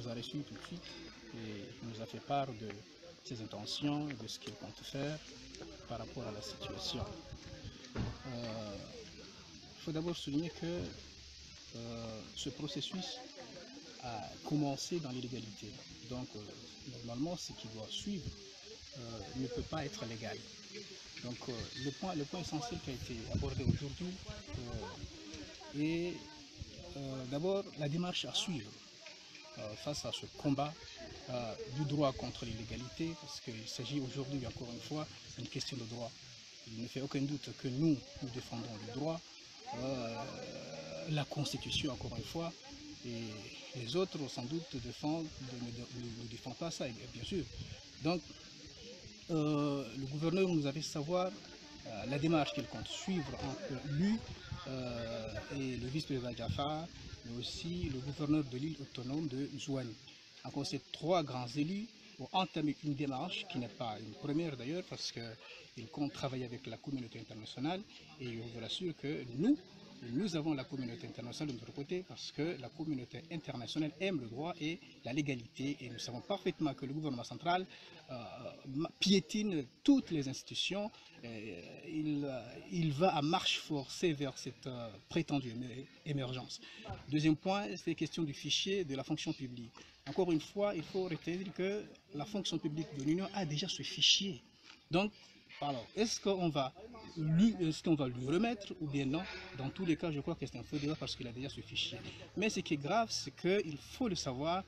nous a reçus tout de suite et il nous a fait part de ses intentions et de ce qu'il compte faire par rapport à la situation. Il faut d'abord souligner que ce processus a commencé dans l'illégalité. Donc, normalement, ce qui doit suivre ne peut pas être légal. Donc, le point essentiel qui a été abordé aujourd'hui est d'abord la démarche à suivre face à ce combat du droit contre l'illégalité, parce qu'il s'agit aujourd'hui, encore une fois, d'une question de droit. Il ne fait aucun doute que nous défendons le droit, la Constitution, encore une fois, et les autres, sans doute, ne défendent pas ça, bien sûr. Donc, le gouverneur nous a fait savoir la démarche qu'il compte suivre entre lui et le vice-président Jafar, mais aussi le gouverneur de l'île autonome de Zouane. Encore ces trois grands élus ont entamé une démarche qui n'est pas une première d'ailleurs, parce qu'ils comptent travailler avec la communauté internationale, et je vous rassure que nous avons la communauté internationale de notre côté, parce que la communauté internationale aime le droit et la légalité, et nous savons parfaitement que le gouvernement central piétine toutes les institutions. Il va à marche forcée vers cette prétendue émergence. Deuxième point, c'est la question du fichier de la fonction publique. Encore une fois, il faut retenir que la fonction publique de l'Union a déjà ce fichier. Donc, alors, est-ce qu'on va lui remettre ou bien non? Dans tous les cas, je crois que c'est un faux débat parce qu'il a déjà ce fichier. Mais ce qui est grave, c'est qu'il faut le savoir,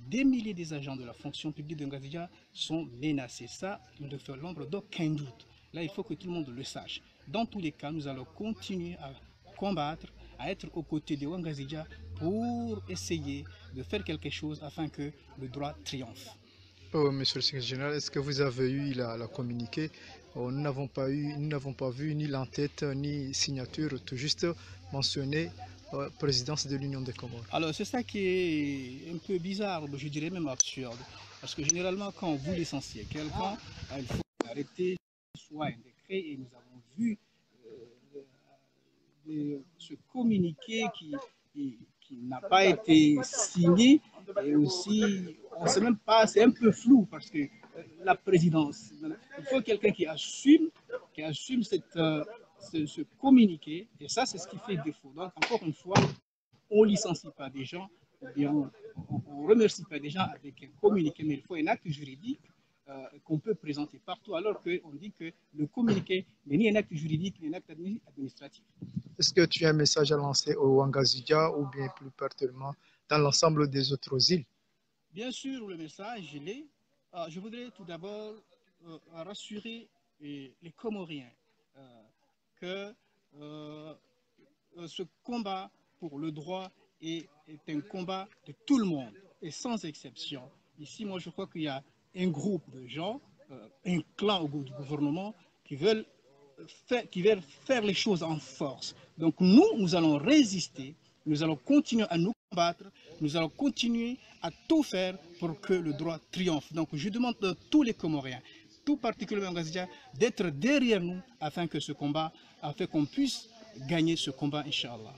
des milliers des agents de la fonction publique de Ngazidja sont menacés. Ça, il ne fait l'ombre d'aucun doute. Là, il faut que tout le monde le sache. Dans tous les cas, nous allons continuer à combattre, à être aux côtés de Ouangazidja pour essayer de faire quelque chose afin que le droit triomphe. Oh, monsieur le secrétaire général, est-ce que vous avez eu la communiqué? Nous n'avons pas vu ni l'entête ni signature, tout juste mentionné présidence de l'Union des Comores. Alors c'est ça qui est un peu bizarre, je dirais même absurde, parce que généralement quand vous licenciez quelqu'un, il faut arrêter soit un décret, et nous avons vu ce communiqué qui n'a pas été signé, et aussi on ne sait même pas, c'est un peu flou parce que la présidence, il faut quelqu'un qui assume ce communiqué, et ça c'est ce qui fait défaut. Donc encore une fois, on ne licencie pas des gens, ou bien on ne remercie pas des gens avec un communiqué, mais il faut un acte juridique qu'on peut présenter partout, alors qu'on dit que le communiqué n'est ni un acte juridique ni un acte administratif. Est-ce que tu as un message à lancer au Ouangazidja ou bien plus particulièrement dans l'ensemble des autres îles? Bien sûr, le message, je l'ai. Je voudrais tout d'abord rassurer les Comoriens que ce combat pour le droit est un combat de tout le monde et sans exception. Ici, moi, je crois qu'il y a un groupe de gens, un clan au gouvernement qui veulent faire les choses en force. Donc nous allons résister, nous allons continuer à nous combattre, nous allons continuer à tout faire pour que le droit triomphe. Donc je demande à tous les Comoriens, tout particulièrement Ngazidja, d'être derrière nous afin que ce combat, afin qu'on puisse gagner ce combat, Inch'Allah.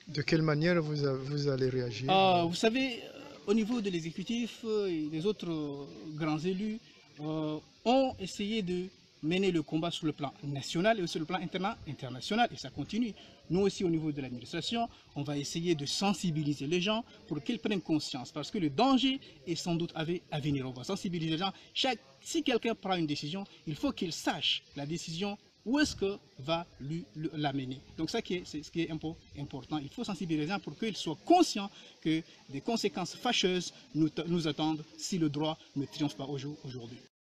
De quelle manière vous allez réagir? Vous savez, au niveau de l'exécutif et des autres grands élus, ont essayé de mener le combat sur le plan national et sur le plan international, et ça continue. Nous aussi, au niveau de l'administration, on va essayer de sensibiliser les gens pour qu'ils prennent conscience, parce que le danger est sans doute à venir. On va sensibiliser les gens. Si quelqu'un prend une décision, il faut qu'il sache la décision, où est-ce que va l'amener. Donc ça, c'est ce qui est important. Il faut sensibiliser les gens pour qu'ils soient conscients que des conséquences fâcheuses nous attendent si le droit ne triomphe pas aujourd'hui.